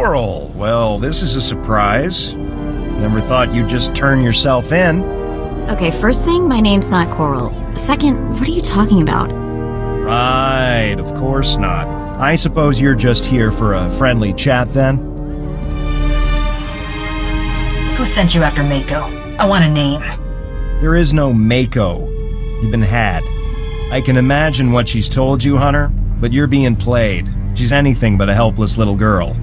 Coral. Well, this is a surprise. Never thought you'd just turn yourself in. Okay, first thing, my name's not Coral. Second, what are you talking about? Right, of course not. I suppose you're just here for a friendly chat then? Who sent you after Mako? I want a name. There is no Mako. You've been had. I can imagine what she's told you, Hunter, but you're being played. She's anything but a helpless little girl.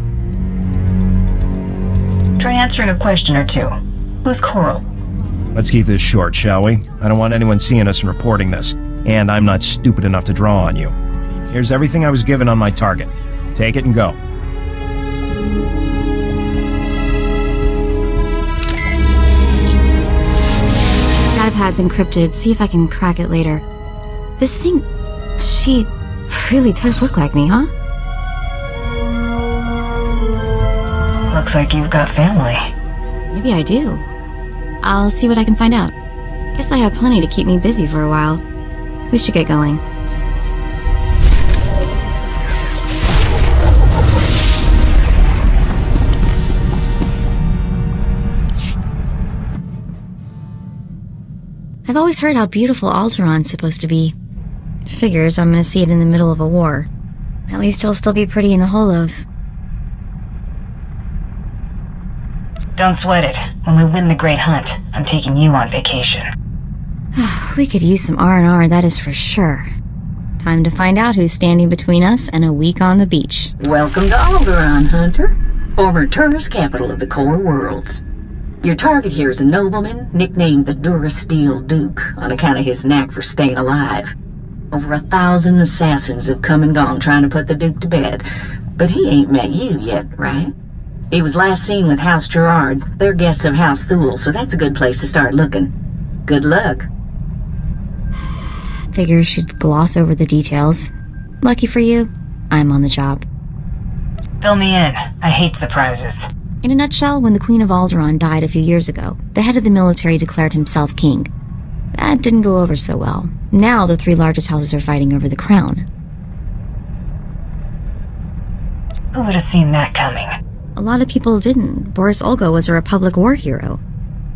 Try answering a question or two. Who's Coral? Let's keep this short, shall we? I don't want anyone seeing us and reporting this, and I'm not stupid enough to draw on you. Here's everything I was given on my target. Take it and go. Datapad's encrypted. See if I can crack it later. This thing, she really does look like me, huh? Looks like you've got family. Maybe I do. I'll see what I can find out. Guess I have plenty to keep me busy for a while. We should get going. I've always heard how beautiful Alderaan's supposed to be. Figures I'm gonna see it in the middle of a war. At least he'll still be pretty in the holos. Don't sweat it. When we win the Great Hunt, I'm taking you on vacation. We could use some R&R, that is for sure. Time to find out who's standing between us and a week on the beach. Welcome to Alderaan, Hunter. Former tourist capital of the core worlds. Your target here is a nobleman nicknamed the Durasteel Duke on account of his knack for staying alive. Over 1,000 assassins have come and gone trying to put the Duke to bed, but he ain't met you yet, right? He was last seen with House Gerard. They're guests of House Thule, so that's a good place to start looking. Good luck. Figure she'd gloss over the details. Lucky for you, I'm on the job. Fill me in. I hate surprises. In a nutshell, when the Queen of Alderaan died a few years ago, the head of the military declared himself king. That didn't go over so well. Now the three largest houses are fighting over the crown. Who would have seen that coming? A lot of people didn't. Boris Olga was a Republic war hero.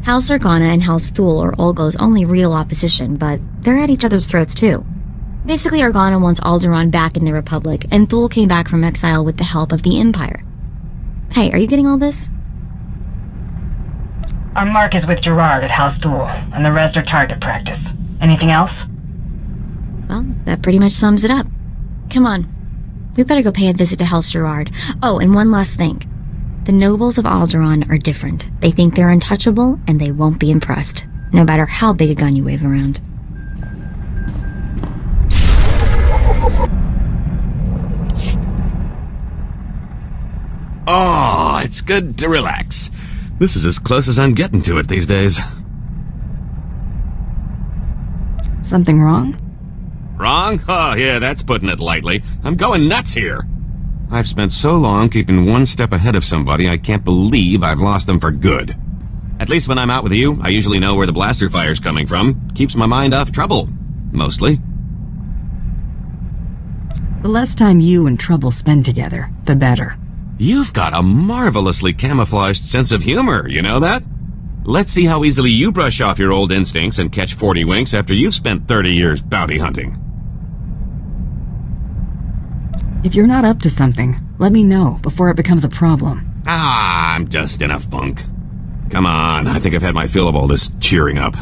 House Organa and House Thule are Olga's only real opposition, but they're at each other's throats too. Basically, Organa wants Alderaan back in the Republic, and Thule came back from exile with the help of the Empire. Hey, are you getting all this? Our mark is with Gerard at House Thule, and the rest are target practice. Anything else? Well, that pretty much sums it up. Come on. We better go pay a visit to House Gerard. Oh, and one last thing. The nobles of Alderaan are different. They think they're untouchable, and they won't be impressed, no matter how big a gun you wave around. Oh, it's good to relax. This is as close as I'm getting to it these days. Something wrong? Wrong? Oh, yeah, that's putting it lightly. I'm going nuts here. I've spent so long keeping one step ahead of somebody, I can't believe I've lost them for good. At least when I'm out with you, I usually know where the blaster fire's coming from. Keeps my mind off trouble. Mostly. The less time you and Trouble spend together, the better. You've got a marvelously camouflaged sense of humor, you know that? Let's see how easily you brush off your old instincts and catch 40 winks after you've spent 30 years bounty hunting. If you're not up to something, let me know before it becomes a problem. Ah, I'm just in a funk. Come on, I think I've had my fill of all this cheering up.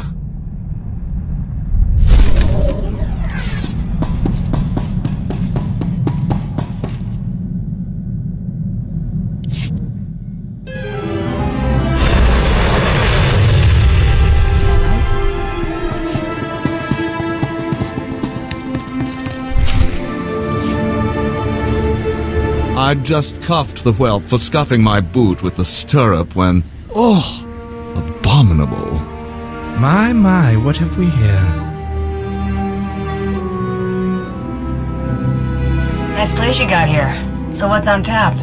I'd just cuffed the whelp for scuffing my boot with the stirrup when... Oh, abominable. My, what have we here? Nice place you got here. So what's on tap?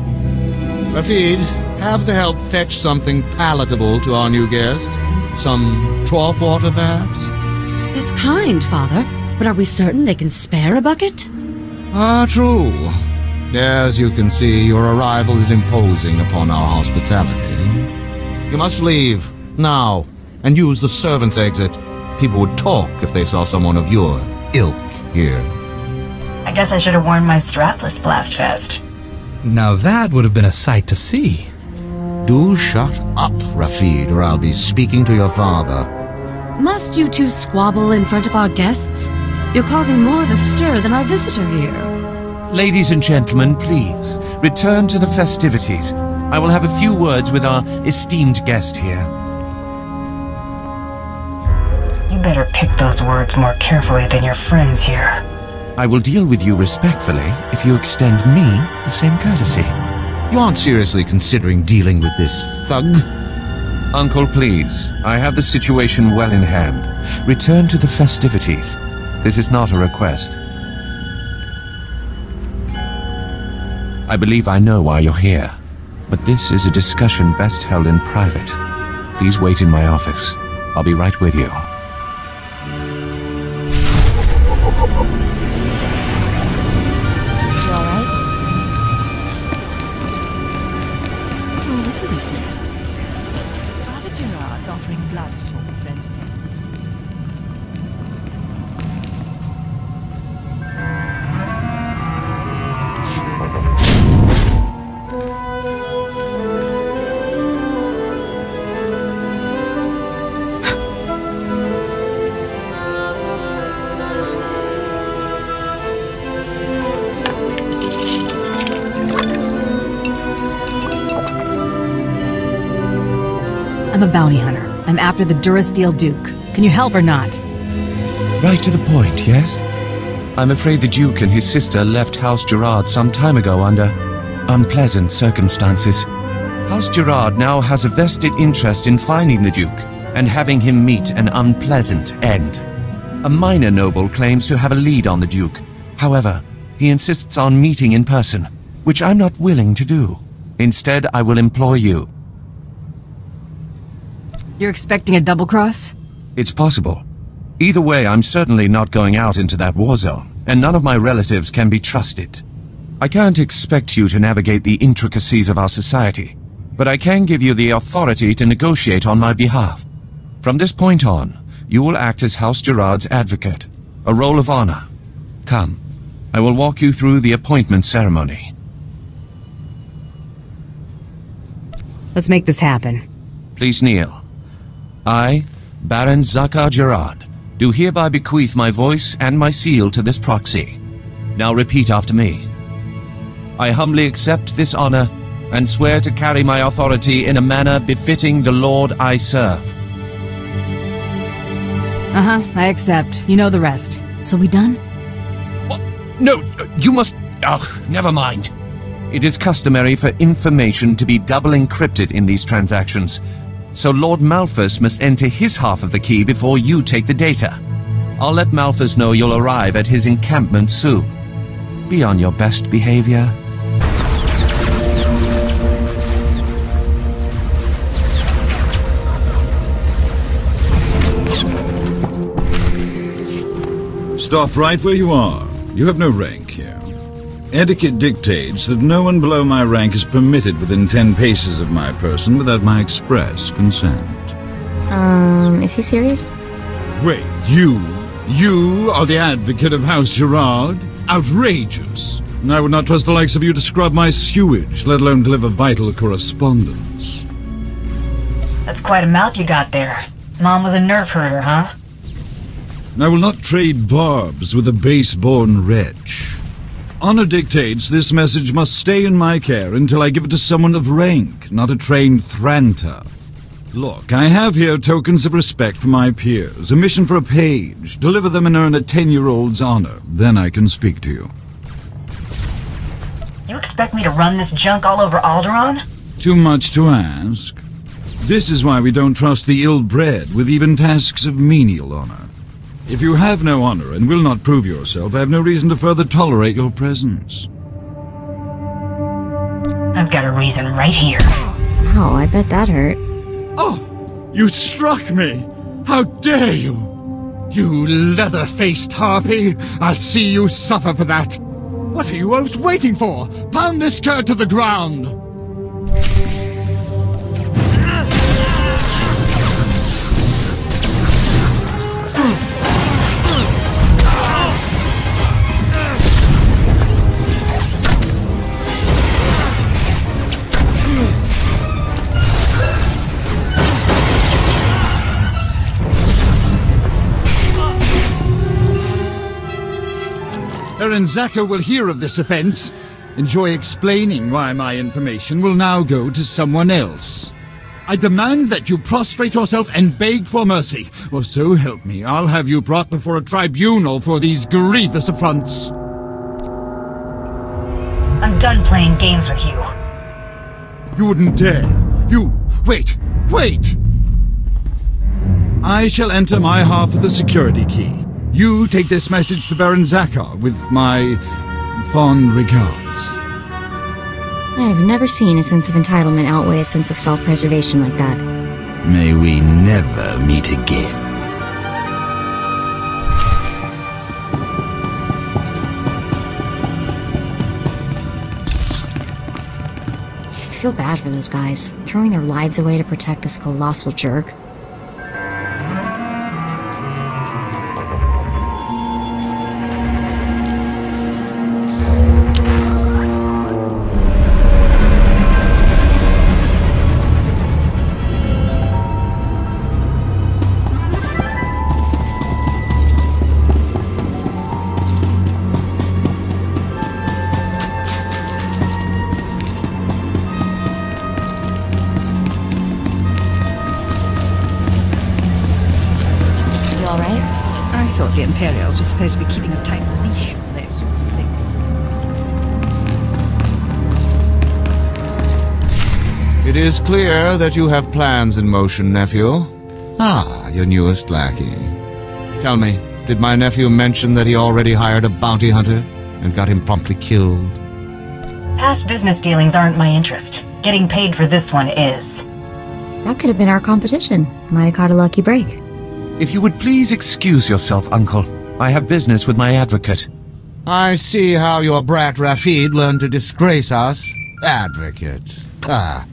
Rafid, have the help fetch something palatable to our new guest. Some trough water, perhaps? That's kind, Father. But are we certain they can spare a bucket? Ah, true. As you can see, your arrival is imposing upon our hospitality. You must leave, now, and use the servants' exit. People would talk if they saw someone of your ilk here. I guess I should have worn my strapless blast vest. Now that would have been a sight to see. Do shut up, Rafid, or I'll be speaking to your father. Must you two squabble in front of our guests? You're causing more of a stir than our visitor here. Ladies and gentlemen, please, return to the festivities. I will have a few words with our esteemed guest here. You better pick those words more carefully than your friends here. I will deal with you respectfully if you extend me the same courtesy. You aren't seriously considering dealing with this thug? Uncle, please. I have the situation well in hand. Return to the festivities. This is not a request. I believe I know why you're here, but this is a discussion best held in private. Please wait in my office. I'll be right with you. This is a first. Father Gerard's offering blood, small friend. I'm a bounty hunter. I'm after the Durasteel Duke. Can you help or not? Right to the point, yes? I'm afraid the Duke and his sister left House Gerard some time ago under unpleasant circumstances. House Gerard now has a vested interest in finding the Duke and having him meet an unpleasant end. A minor noble claims to have a lead on the Duke. However, he insists on meeting in person, which I'm not willing to do. Instead, I will employ you. You're expecting a double cross? It's possible. Either way, I'm certainly not going out into that war zone, and none of my relatives can be trusted. I can't expect you to navigate the intricacies of our society, but I can give you the authority to negotiate on my behalf. From this point on, you will act as House Gerard's advocate, a role of honor. Come, I will walk you through the appointment ceremony. Let's make this happen. Please kneel. I, Baron Zakar Gerard, do hereby bequeath my voice and my seal to this proxy. Now repeat after me. I humbly accept this honor and swear to carry my authority in a manner befitting the Lord I serve. I accept. You know the rest. So we done? What? No, you must... Oh, never mind. It is customary for information to be double encrypted in these transactions, so Lord Malthus must enter his half of the key before you take the data. I'll let Malthus know you'll arrive at his encampment soon. Be on your best behavior. Stop right where you are. You have no rank here. Etiquette dictates that no one below my rank is permitted within 10 paces of my person without my express consent. Is he serious? Wait, you are the advocate of House Gerard? Outrageous! I would not trust the likes of you to scrub my sewage, let alone deliver vital correspondence. That's quite a mouth you got there. Mom was a nerf herder, huh? I will not trade barbs with a base-born wretch. Honor dictates this message must stay in my care until I give it to someone of rank, not a trained Thranta. Look, I have here tokens of respect for my peers, a mission for a page. Deliver them and earn a 10-year-old's honor. Then I can speak to you. You expect me to run this junk all over Alderaan? Too much to ask. This is why we don't trust the ill-bred with even tasks of menial honor. If you have no honor and will not prove yourself, I have no reason to further tolerate your presence. I've got a reason right here. Wow, I bet that hurt. Oh, you struck me! How dare you! You leather-faced harpy! I'll see you suffer for that! What are you oafs waiting for? Pound this cur to the ground! Baron Zaka will hear of this offense. Enjoy explaining why my information will now go to someone else. I demand that you prostrate yourself and beg for mercy, or so help me, I'll have you brought before a tribunal for these grievous affronts. I'm done playing games with you. You wouldn't dare. Wait! I shall enter my half of the security key. You take this message to Baron Zakar with my fond regards. I've never seen a sense of entitlement outweigh a sense of self-preservation like that. May we never meet again. I feel bad for those guys, throwing their lives away to protect this colossal jerk. The Imperials were supposed to be keeping a tight leash on those sorts of things. It is clear that you have plans in motion, nephew. Ah, your newest lackey. Tell me, did my nephew mention that he already hired a bounty hunter and got him promptly killed? Past business dealings aren't my interest. Getting paid for this one is. That could have been our competition. Might have caught a lucky break. If you would please excuse yourself, Uncle. I have business with my advocate. I see how your brat Rashid learned to disgrace us. Advocate. Ah.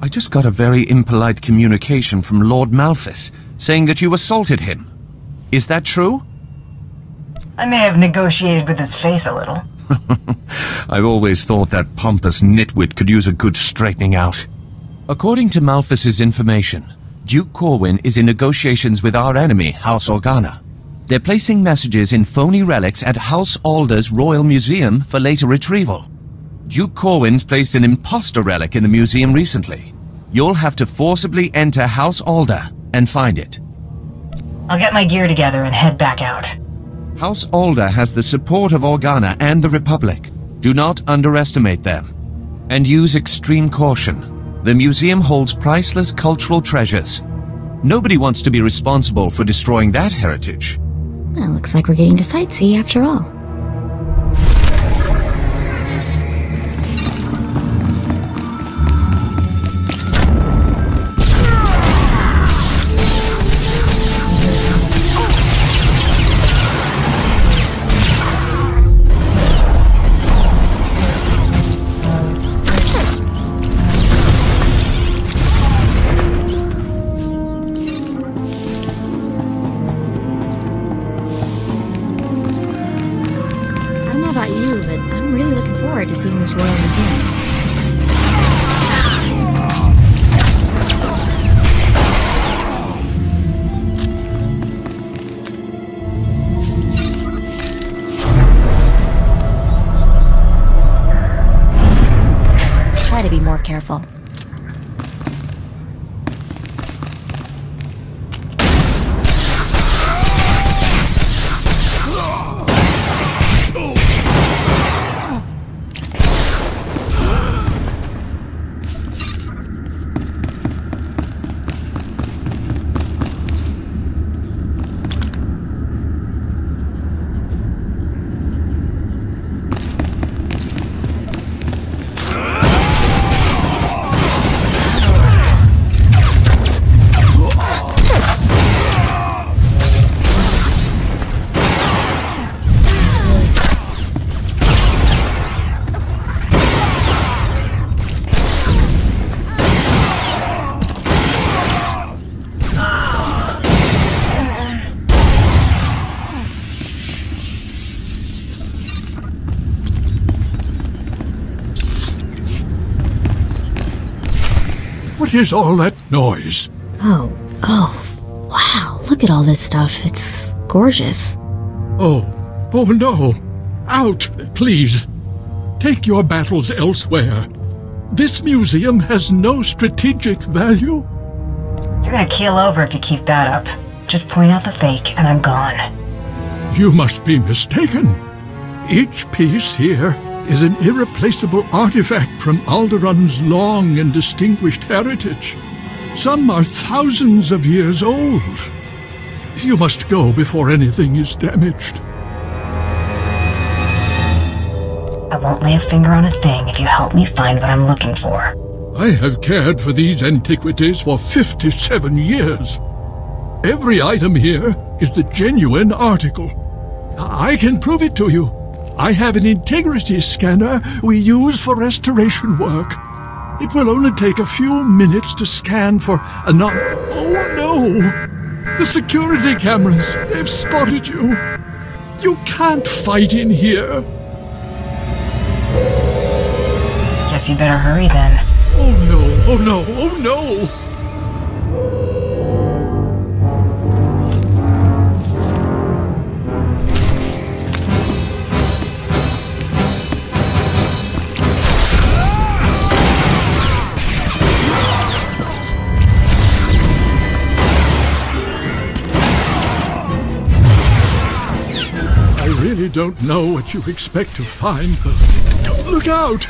I just got a very impolite communication from Lord Malphus, saying that you assaulted him. Is that true? I may have negotiated with his face a little. I've always thought that pompous nitwit could use a good straightening out. According to Malphus's information, Duke Corwin is in negotiations with our enemy, House Organa. They're placing messages in phony relics at House Alder's Royal Museum for later retrieval. Duke Corwin's placed an imposter relic in the museum recently. You'll have to forcibly enter House Alder and find it. I'll get my gear together and head back out. House Alder has the support of Organa and the Republic. Do not underestimate them. And use extreme caution. The museum holds priceless cultural treasures. Nobody wants to be responsible for destroying that heritage. Well, looks like we're getting to sightsee after all. To seeing this royal museum. Try to be more careful. is all that noise? Oh, wow, look at all this stuff. It's gorgeous. Oh no. Out, please. Take your battles elsewhere. This museum has no strategic value. You're gonna keel over if you keep that up. Just point out the fake and I'm gone. You must be mistaken. Each piece here is an irreplaceable artifact from Alderaan's long and distinguished heritage. Some are thousands of years old. You must go before anything is damaged. I won't lay a finger on a thing if you help me find what I'm looking for. I have cared for these antiquities for 57 years. Every item here is the genuine article. I can prove it to you. I have an integrity scanner we use for restoration work. It will only take a few minutes to scan for Oh no! The security cameras, they've spotted you. You can't fight in here. Guess you better hurry then. Oh no, oh no, oh no! I really don't know what you expect to find, but look out!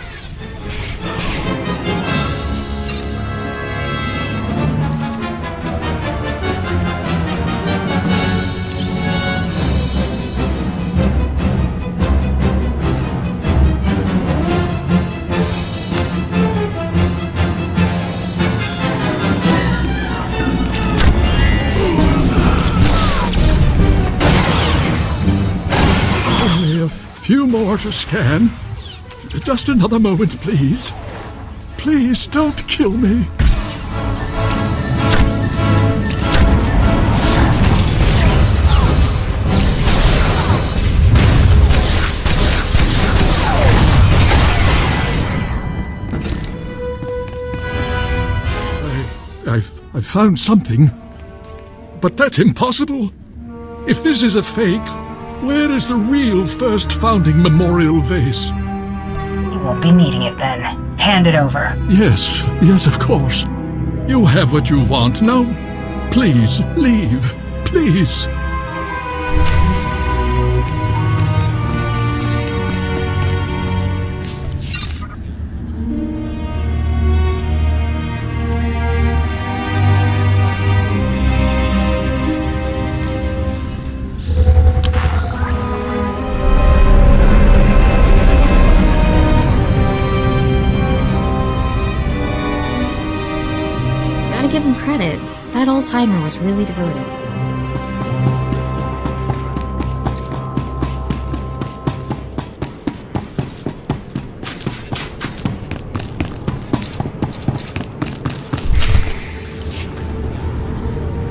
Few more to scan. Just another moment, please. Please don't kill me. I've found something. But that's impossible. If this is a fake, where is the real first founding memorial vase? You won't be needing it then. Hand it over. Yes, of course. You have what you want. Now, please, leave. Please. Give him credit. That old-timer was really devoted.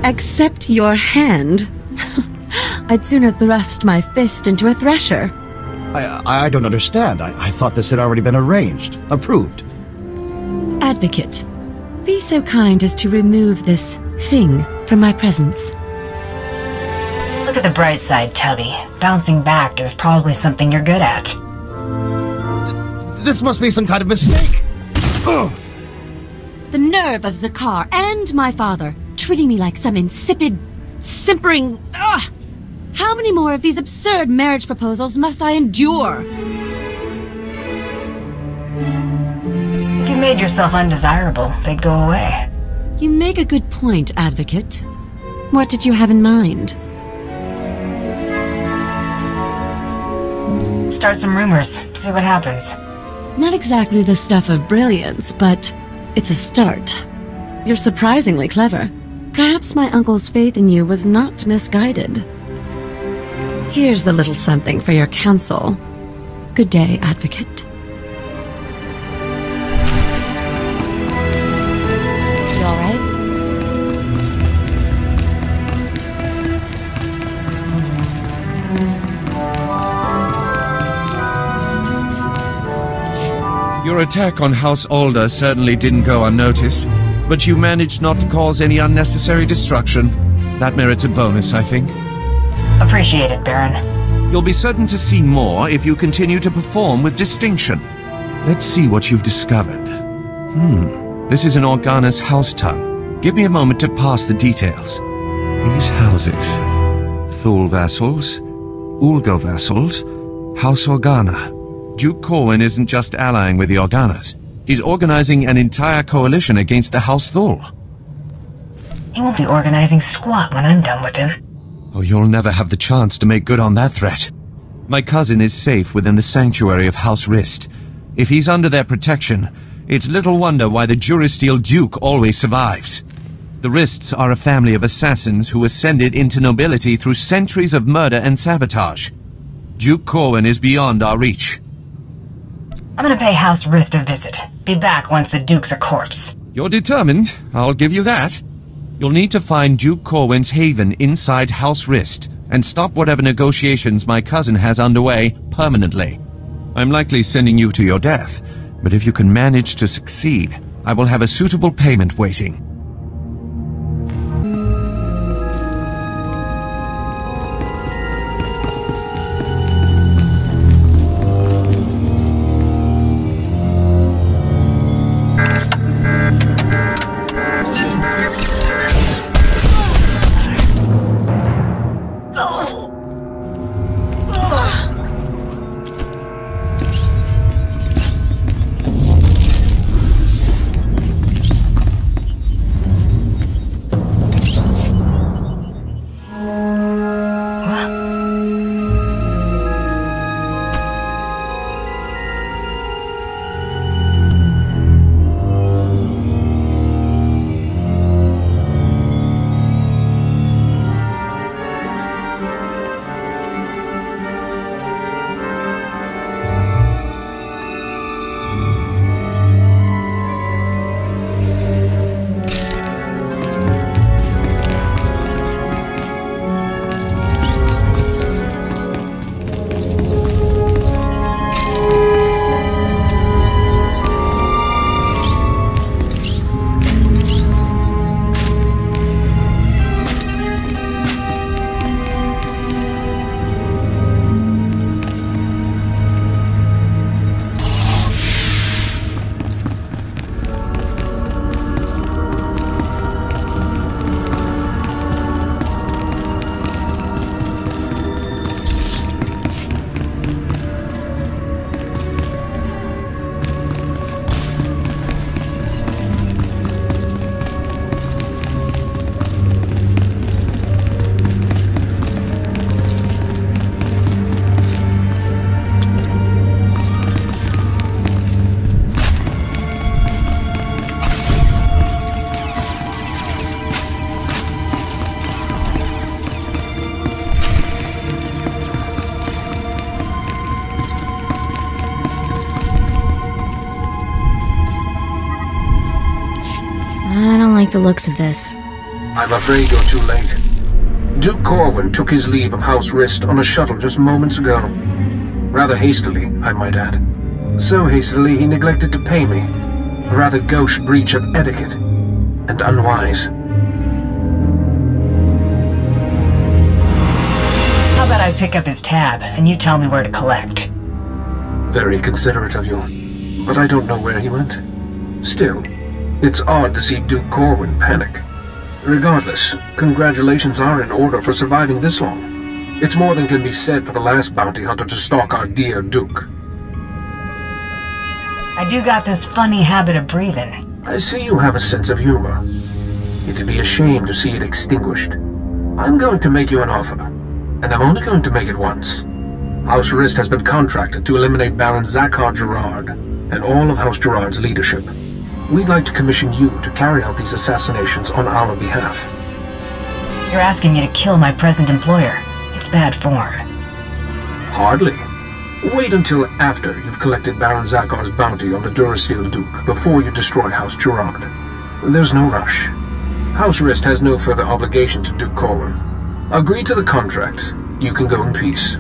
Accept your hand? I'd sooner thrust my fist into a thresher. I don't understand. I thought this had already been arranged. Approved. Advocate, be so kind as to remove this thing from my presence. Look at the bright side, Tubby. Bouncing back is probably something you're good at. This must be some kind of mistake! Ugh. The nerve of Zakar and my father treating me like some insipid, simpering... Ugh! How many more of these absurd marriage proposals must I endure? If you made yourself undesirable, they'd go away. You make a good point, Advocate. What did you have in mind? Start some rumors, see what happens. Not exactly the stuff of brilliance, but it's a start. You're surprisingly clever. Perhaps my uncle's faith in you was not misguided. Here's a little something for your counsel. Good day, Advocate. You all right? Your attack on House Alder certainly didn't go unnoticed. but you managed not to cause any unnecessary destruction. That merits a bonus, I think. Appreciate it, Baron. You'll be certain to see more if you continue to perform with distinction. Let's see what you've discovered. This is an Organa's house tongue. Give me a moment to pass the details. These houses. Thule vassals, Ulgo vassals, House Organa. Duke Corwin isn't just allying with the Organas. He's organizing an entire coalition against the House Thule. He won't be organizing squat when I'm done with him. Oh, you'll never have the chance to make good on that threat. My cousin is safe within the sanctuary of House Rist. If he's under their protection, it's little wonder why the Durasteel Duke always survives. The Rists are a family of assassins who ascended into nobility through centuries of murder and sabotage. Duke Corwin is beyond our reach. I'm gonna pay House Rist a visit. Be back once the Duke's a corpse. You're determined, I'll give you that. You'll need to find Duke Corwin's haven inside House Rist and stop whatever negotiations my cousin has underway permanently. I'm likely sending you to your death, but if you can manage to succeed, I will have a suitable payment waiting. I don't like the looks of this. I'm afraid you're too late. Duke Corwin took his leave of House Rist on a shuttle just moments ago. Rather hastily, I might add. So hastily he neglected to pay me. A rather gauche breach of etiquette. And unwise. How about I pick up his tab, and you tell me where to collect? Very considerate of you. But I don't know where he went. Still, it's odd to see Duke Corwin panic. Regardless, congratulations are in order for surviving this long. It's more than can be said for the last bounty hunter to stalk our dear Duke. I do got this funny habit of breathing. I see you have a sense of humor. It'd be a shame to see it extinguished. I'm going to make you an offer, and I'm only going to make it once. House Rist has been contracted to eliminate Baron Zakhar Gerard and all of House Gerard's leadership. We'd like to commission you to carry out these assassinations on our behalf. You're asking me to kill my present employer. It's bad form. Hardly. Wait until after you've collected Baron Zakhar's bounty on the Durasteel Duke before you destroy House Gerard. There's no rush. House Rist has no further obligation to Duke Corwin. Agree to the contract. You can go in peace.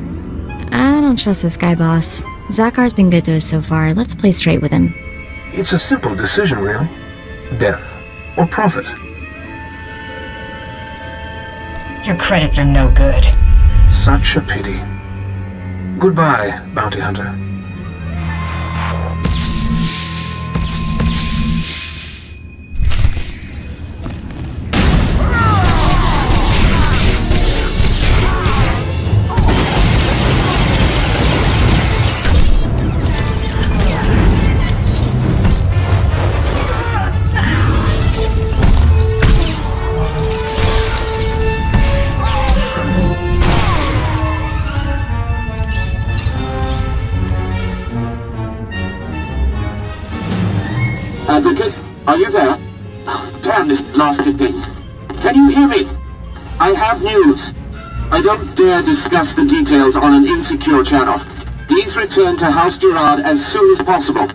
I don't trust this guy, boss. Zakhar's been good to us so far. Let's play straight with him. It's a simple decision, really. Death. or profit? Your credits are no good. Such a pity. Goodbye, bounty hunter. Advocate, are you there? Damn this blasted thing. Can you hear me? I have news. I don't dare discuss the details on an insecure channel. Please return to House Gerard as soon as possible.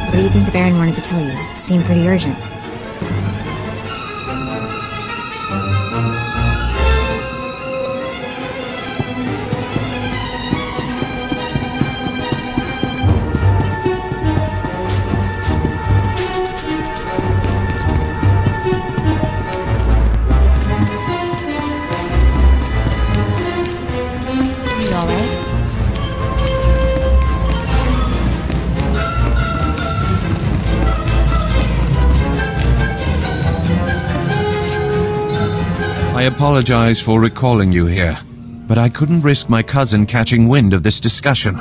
What do you think the Baron wanted to tell you? Seemed pretty urgent. You all right? I apologize for recalling you here, but I couldn't risk my cousin catching wind of this discussion.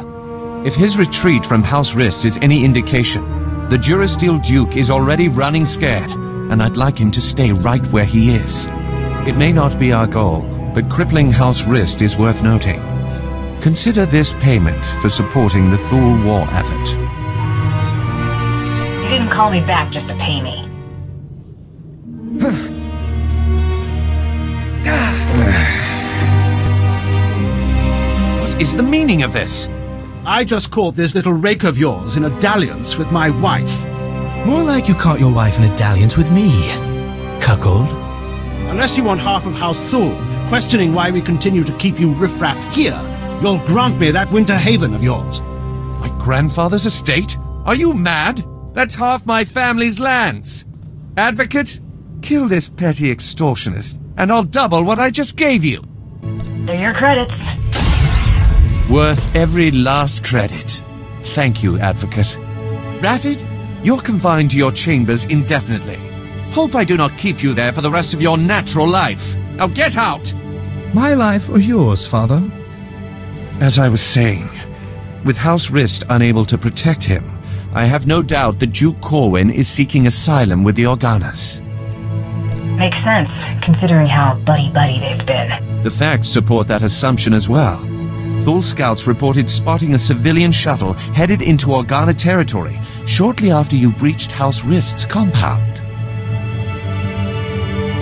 If his retreat from House Rist is any indication, the Durasteel Duke is already running scared, and I'd like him to stay right where he is. It may not be our goal, but crippling House Rist is worth noting. Consider this payment for supporting the Thule war effort. You didn't call me back just to pay me. What is the meaning of this? I just caught this little rake of yours in a dalliance with my wife. More like you caught your wife in a dalliance with me, cuckold. Unless you want half of House Thule, questioning why we continue to keep you riffraff here, you'll grant me that winter haven of yours. My grandfather's estate? Are you mad? That's half my family's lands. Advocate, kill this petty extortionist, and I'll double what I just gave you. They're your credits. Worth every last credit. Thank you, Advocate. Rafid, you're confined to your chambers indefinitely. Hope I do not keep you there for the rest of your natural life. Now get out! My life or yours, father? As I was saying, with House Rist unable to protect him, I have no doubt that Duke Corwin is seeking asylum with the Organas. Makes sense, considering how buddy-buddy they've been. The facts support that assumption as well. Thule scouts reported spotting a civilian shuttle headed into Organa territory shortly after you breached House Rist's compound.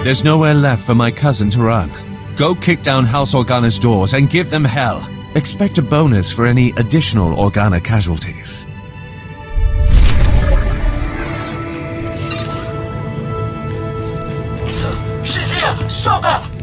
There's nowhere left for my cousin to run. Go kick down House Organa's doors and give them hell. Expect a bonus for any additional Organa casualties. She's here! Stop her!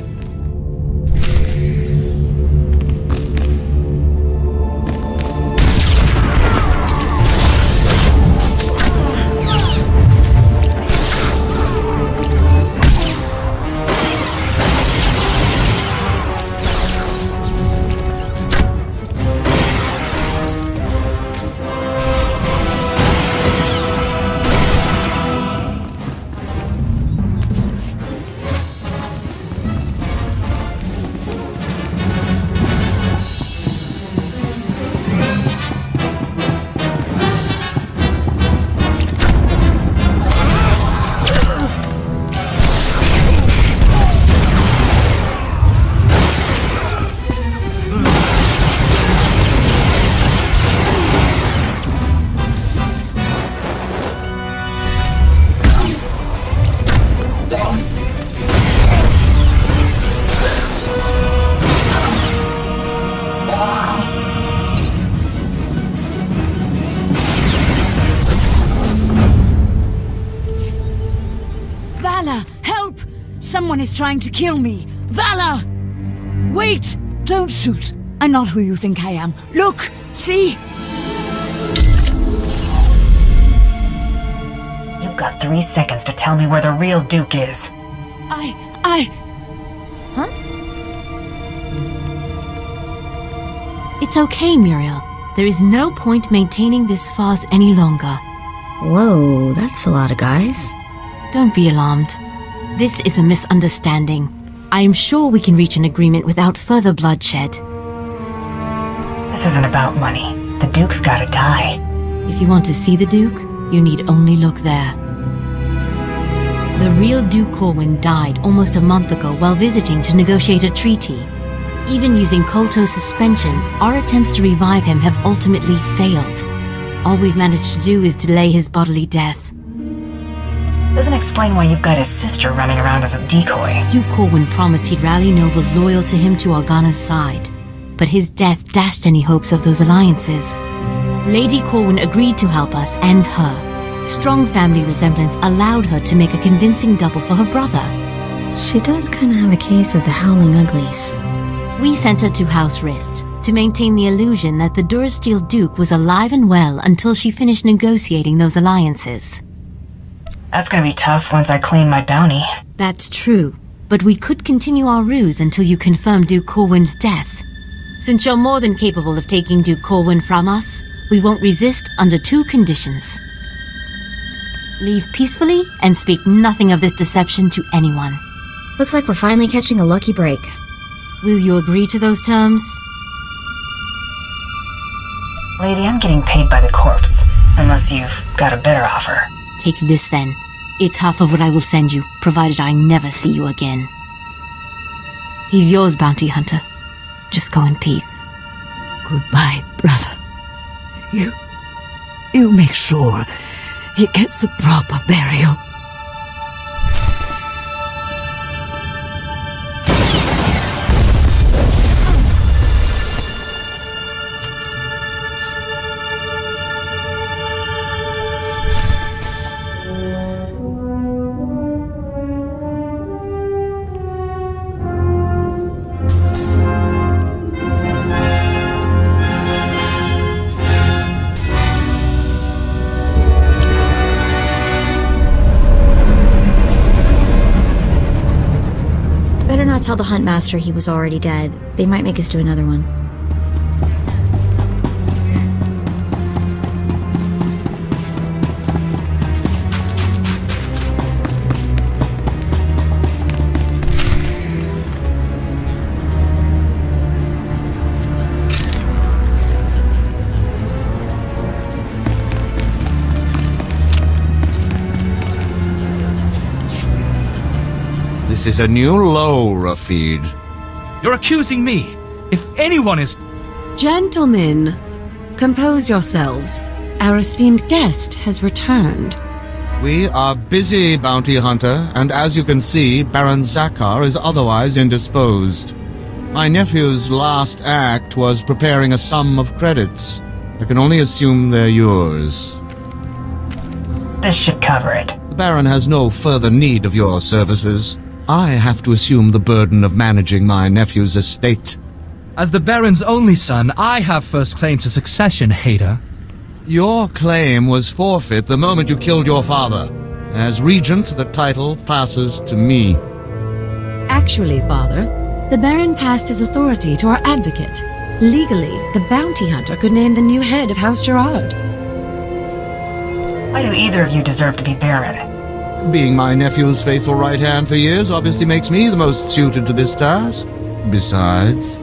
Someone is trying to kill me. Vala! Wait! Don't shoot. I'm not who you think I am. Look! See? You've got 3 seconds to tell me where the real Duke is. Huh? It's okay, Muriel. There is no point maintaining this farce any longer. Whoa, that's a lot of guys. Don't be alarmed. This is a misunderstanding. I am sure we can reach an agreement without further bloodshed. This isn't about money. The Duke's gotta die. If you want to see the Duke, you need only look there. The real Duke Corwin died almost a month ago while visiting to negotiate a treaty. Even using Kolto suspension, our attempts to revive him have ultimately failed. All we've managed to do is delay his bodily death. Doesn't explain why you've got his sister running around as a decoy. Duke Corwin promised he'd rally nobles loyal to him to Organa's side, but his death dashed any hopes of those alliances. Lady Corwin agreed to help us and her. Strong family resemblance allowed her to make a convincing double for her brother. She does kind of have a case of the Howling Uglies. We sent her to House Rist to maintain the illusion that the Durasteel Duke was alive and well until she finished negotiating those alliances. That's gonna be tough once I claim my bounty. That's true, but we could continue our ruse until you confirm Duke Corwin's death. Since you're more than capable of taking Duke Corwin from us, we won't resist under 2 conditions. Leave peacefully and speak nothing of this deception to anyone. Looks like we're finally catching a lucky break. Will you agree to those terms? Lady, I'm getting paid by the corpse, unless you've got a better offer. Take this then. It's half of what I will send you, provided I never see you again. He's yours, bounty hunter. Just go in peace. Goodbye, brother. You make sure he gets a proper burial. Tell the Huntmaster he was already dead. They might make us do another one. This is a new low, Rafid. You're accusing me. If anyone is... Gentlemen, compose yourselves. Our esteemed guest has returned. We are busy, bounty hunter, and as you can see, Baron Zakar is otherwise indisposed. My nephew's last act was preparing a sum of credits. I can only assume they're yours. This should cover it. The Baron has no further need of your services. I have to assume the burden of managing my nephew's estate. As the Baron's only son, I have first claim to succession, Hader. Your claim was forfeit the moment you killed your father. As regent, the title passes to me. Actually, Father, the Baron passed his authority to our advocate. Legally, the bounty hunter could name the new head of House Gerard. Why do either of you deserve to be Baron? Being my nephew's faithful right hand for years obviously makes me the most suited to this task. Besides,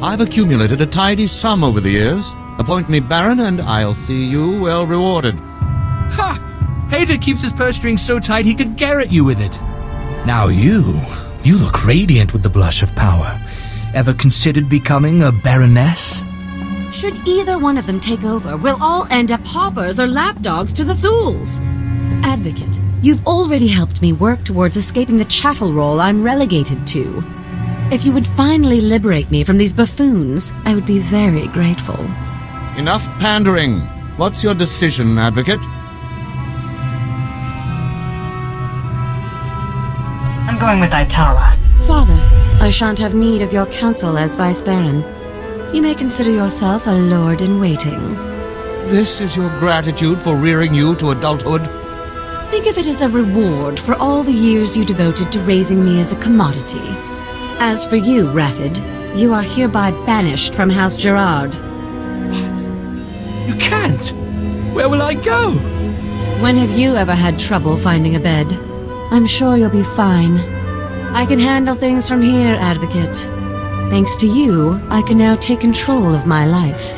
I've accumulated a tidy sum over the years. Appoint me Baron and I'll see you well rewarded. Ha! Hader keeps his purse strings so tight he could garrote you with it. Now you look radiant with the blush of power. Ever considered becoming a Baroness? Should either one of them take over, we'll all end up hoppers or lapdogs to the Thools. Advocate, you've already helped me work towards escaping the chattel role I'm relegated to. If you would finally liberate me from these buffoons, I would be very grateful. Enough pandering. What's your decision, Advocate? I'm going with Itala. Father, I shan't have need of your counsel as Vice Baron. You may consider yourself a lord-in-waiting. This is your gratitude for rearing you to adulthood? Think of it as a reward for all the years you devoted to raising me as a commodity. As for you, Raffid, you are hereby banished from House Gerard. What? You can't! Where will I go? When have you ever had trouble finding a bed? I'm sure you'll be fine. I can handle things from here, Advocate. Thanks to you, I can now take control of my life.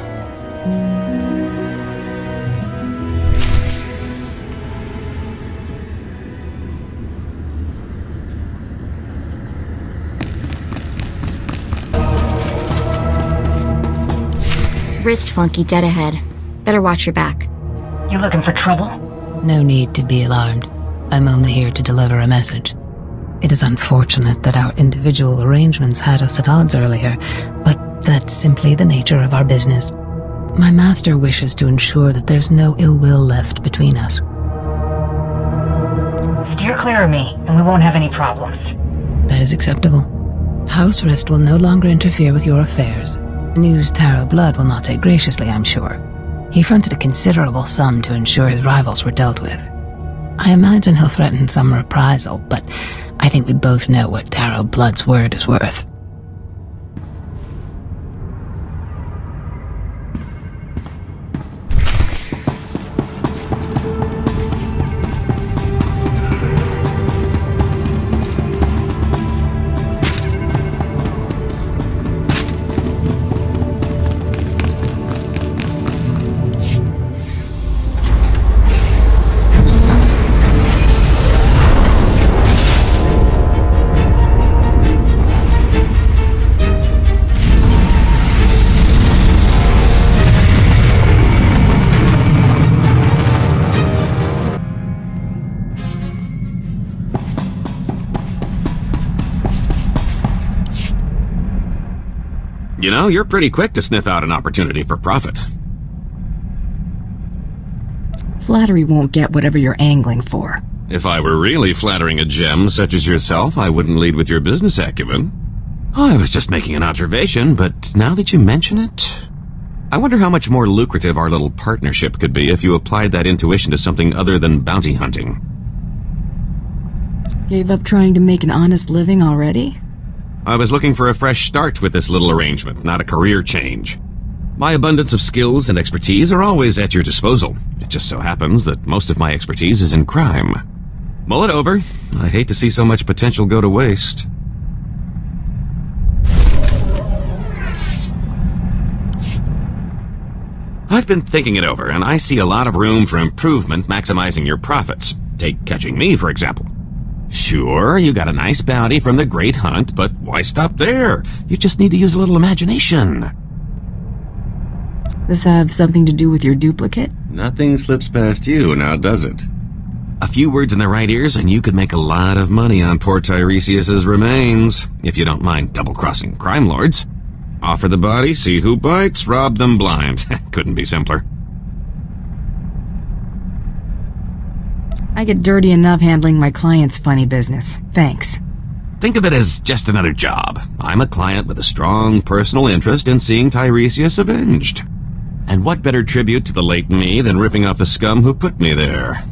Wrist flunky dead ahead. Better watch your back. You looking for trouble? No need to be alarmed. I'm only here to deliver a message. It is unfortunate that our individual arrangements had us at odds earlier, but that's simply the nature of our business. My master wishes to ensure that there's no ill will left between us. Steer clear of me, and we won't have any problems. That is acceptable. House Rist will no longer interfere with your affairs. News Taro Blood will not take graciously, I'm sure. He fronted a considerable sum to ensure his rivals were dealt with. I imagine he'll threaten some reprisal, but I think we both know what Taro Blood's word is worth. You know, you're pretty quick to sniff out an opportunity for profit. Flattery won't get whatever you're angling for. If I were really flattering a gem such as yourself, I wouldn't lead with your business acumen. Oh, I was just making an observation, but now that you mention it, I wonder how much more lucrative our little partnership could be if you applied that intuition to something other than bounty hunting. Gave up trying to make an honest living already? I was looking for a fresh start with this little arrangement, not a career change. My abundance of skills and expertise are always at your disposal. It just so happens that most of my expertise is in crime. Mull it over. I'd hate to see so much potential go to waste. I've been thinking it over, and I see a lot of room for improvement maximizing your profits. Take catching me, for example. Sure, you got a nice bounty from the Great Hunt, but why stop there? You just need to use a little imagination. This have something to do with your duplicate? Nothing slips past you, now does it? A few words in the right ears and you could make a lot of money on poor Tiresias's remains, if you don't mind double-crossing crime lords. Offer the body, see who bites, rob them blind. Couldn't be simpler. I get dirty enough handling my client's funny business. Thanks. Think of it as just another job. I'm a client with a strong personal interest in seeing Tiresias avenged. And what better tribute to the late me than ripping off the scum who put me there?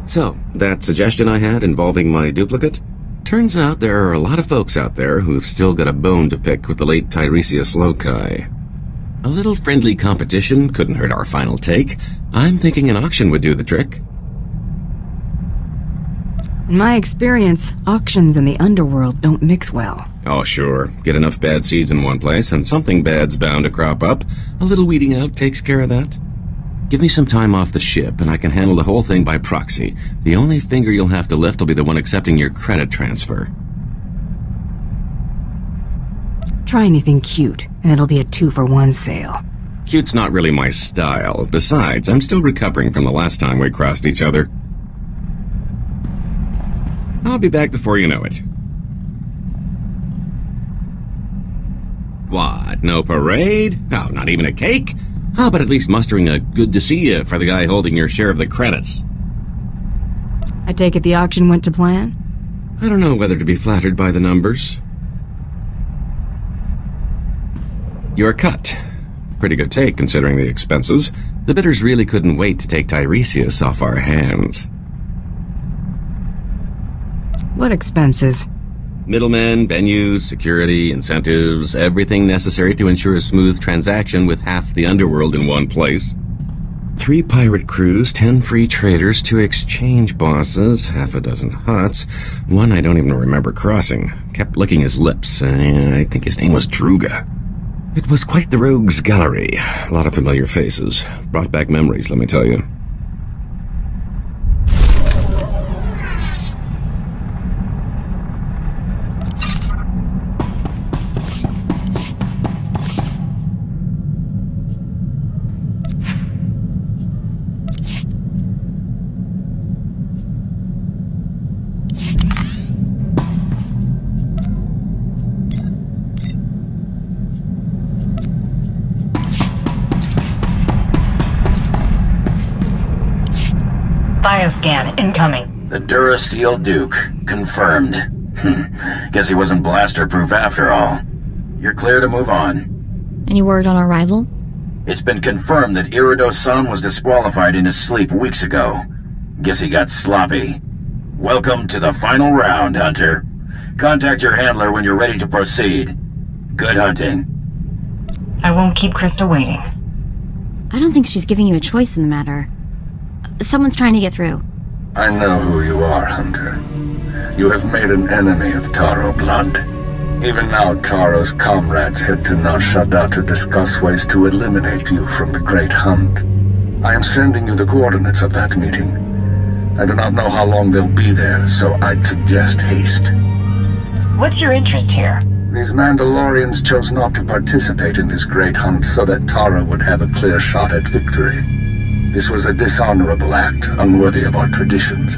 So, that suggestion I had involving my duplicate? Turns out there are a lot of folks out there who've still got a bone to pick with the late Tiresias Loci. A little friendly competition couldn't hurt our final take. I'm thinking an auction would do the trick. In my experience, auctions and the underworld don't mix well. Oh, sure. Get enough bad seeds in one place, and something bad's bound to crop up. A little weeding out takes care of that. Give me some time off the ship, and I can handle the whole thing by proxy. The only finger you'll have to lift will be the one accepting your credit transfer. Try anything cute, and it'll be a 2-for-1 sale. Cute's not really my style. Besides, I'm still recovering from the last time we crossed each other. I'll be back before you know it. What, no parade? Oh, not even a cake? How about at least mustering a good to see you for the guy holding your share of the credits? I take it the auction went to plan? I don't know whether to be flattered by the numbers. Your cut. Pretty good take, considering the expenses. The bidders really couldn't wait to take Tiresias off our hands. What expenses? Middlemen, venues, security, incentives, everything necessary to ensure a smooth transaction with half the underworld in one place. 3 pirate crews, 10 free traders, 2 exchange bosses, half a dozen huts, 1 I don't even remember crossing. Kept licking his lips. I think his name was Druga. It was quite the rogues gallery. A lot of familiar faces. Brought back memories, let me tell you. Bioscan incoming. The Durasteel Duke. Confirmed. Guess he wasn't blaster-proof after all. You're clear to move on. Any word on our rival? It's been confirmed that Irido-san was disqualified in his sleep weeks ago. Guess he got sloppy. Welcome to the final round, Hunter. Contact your handler when you're ready to proceed. Good hunting. I won't keep Krista waiting. I don't think she's giving you a choice in the matter. Someone's trying to get through. I know who you are, Hunter. You have made an enemy of Taro Blood. Even now, Taro's comrades head to Nar Shaddaa to discuss ways to eliminate you from the Great Hunt. I am sending you the coordinates of that meeting. I do not know how long they'll be there, so I'd suggest haste. What's your interest here? These Mandalorians chose not to participate in this Great Hunt so that Taro would have a clear shot at victory. This was a dishonorable act, unworthy of our traditions.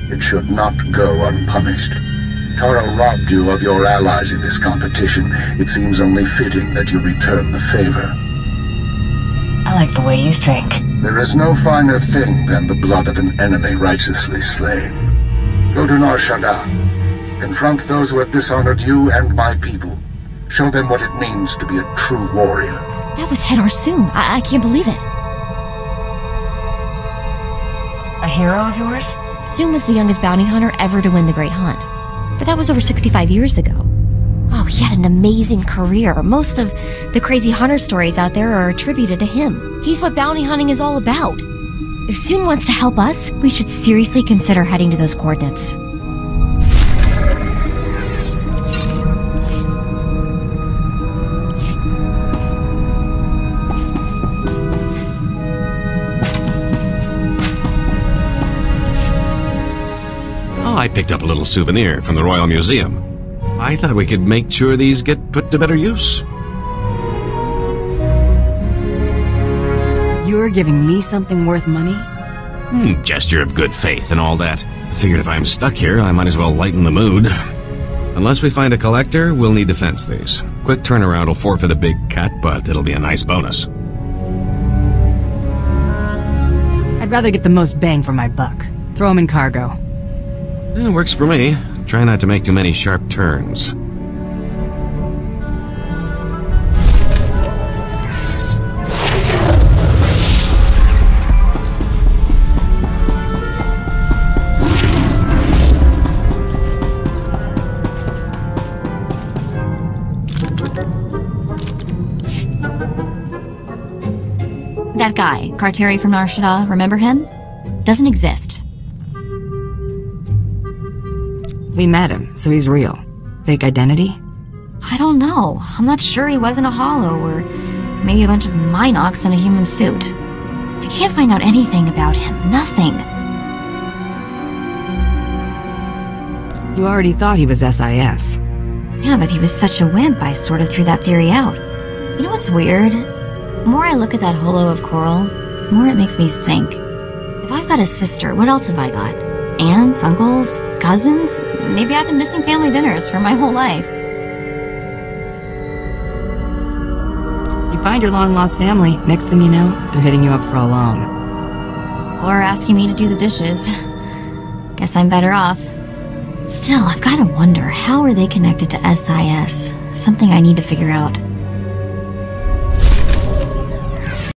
It should not go unpunished. Taro robbed you of your allies in this competition. It seems only fitting that you return the favor. I like the way you think. There is no finer thing than the blood of an enemy righteously slain. Go to Nar Shaddaa. Confront those who have dishonored you and my people. Show them what it means to be a true warrior. That was Head Arsoon. I can't believe it. A hero of yours? Soon was the youngest bounty hunter ever to win the Great Hunt. But that was over 65 years ago. Oh, he had an amazing career. Most of the crazy hunter stories out there are attributed to him. He's what bounty hunting is all about. If Soon wants to help us, we should seriously consider heading to those coordinates. I picked up a little souvenir from the Royal Museum. I thought we could make sure these get put to better use. You're giving me something worth money? Gesture of good faith and all that. Figured if I'm stuck here, I might as well lighten the mood. Unless we find a collector, we'll need to fence these. Quick turnaround will forfeit a big cut, but it'll be a nice bonus. I'd rather get the most bang for my buck. Throw them in cargo. It works for me. Try not to make too many sharp turns. That guy, Carteri from Nar Shaddaa, remember him? Doesn't exist. We met him, so he's real. Fake identity? I don't know. I'm not sure he wasn't a hollow, or maybe a bunch of Minox in a human suit. I can't find out anything about him. Nothing. You already thought he was SIS. Yeah, but he was such a wimp, I sort of threw that theory out. You know what's weird? The more I look at that holo of coral, the more it makes me think. If I've got a sister, what else have I got? Aunts, uncles, cousins? Maybe I've been missing family dinners for my whole life. You find your long-lost family. Next thing you know, they're hitting you up for a loan. Or asking me to do the dishes. Guess I'm better off. Still, I've gotta wonder, how are they connected to SIS? Something I need to figure out.